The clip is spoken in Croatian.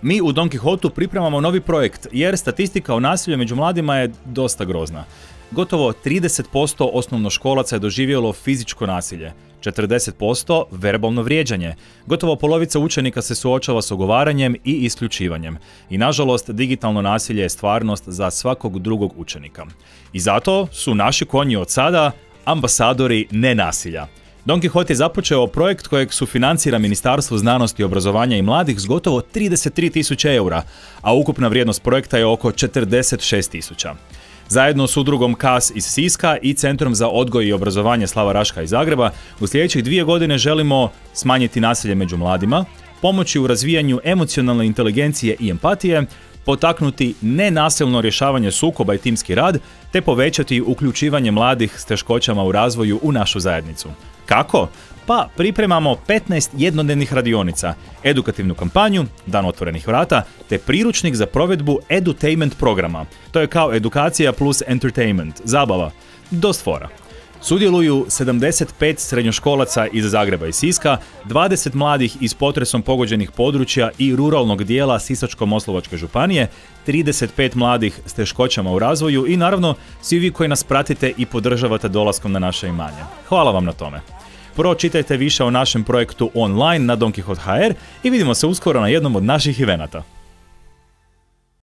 Mi u Don Quijotu pripremamo novi projekt jer statistika o nasilju među mladima je dosta grozna. Gotovo 30% osnovnoškolaca je doživjelo fizičko nasilje, 40% verbalno vrijeđanje, gotovo polovica učenika se suočava s ogovaranjem i isključivanjem. I nažalost, digitalno nasilje je stvarnost za svakog drugog učenika. I zato su naši konji od sada ambasadori nenasilja. Don Quijote je započeo projekt kojeg sufinancira Ministarstvo znanosti, obrazovanja i mladih s gotovo 33.000 eura, a ukupna vrijednost projekta je oko 46.000. Zajedno s udrugom KAS iz Siska i Centrom za odgoj i obrazovanje Slava Raška iz Zagreba, u sljedećih 2 godine želimo smanjiti nasilje među mladima, pomoći u razvijanju emocionalne inteligencije i empatije, potaknuti nenasilno rješavanje sukoba i timski rad, te povećati uključivanje mladih s teškoćama u razvoju u našu zajednicu. Kako? Pa pripremamo 15 jednodnevnih radionica, edukativnu kampanju, dan otvorenih vrata, te priručnik za provedbu edutainment programa. To je kao edukacija plus entertainment, zabava, dost fora. Sudjeluju 75 srednjoškolaca iz Zagreba i Siska, 20 mladih iz potresom pogođenih područja i ruralnog dijela Sisačko-moslavačke županije, 35 mladih s teškoćama u razvoju i naravno svi vi koji nas pratite i podržavate dolaskom na naše imanje. Hvala vam na tome. Pročitajte više o našem projektu online na Don Quijote.hr i vidimo se uskoro na jednom od naših evenata.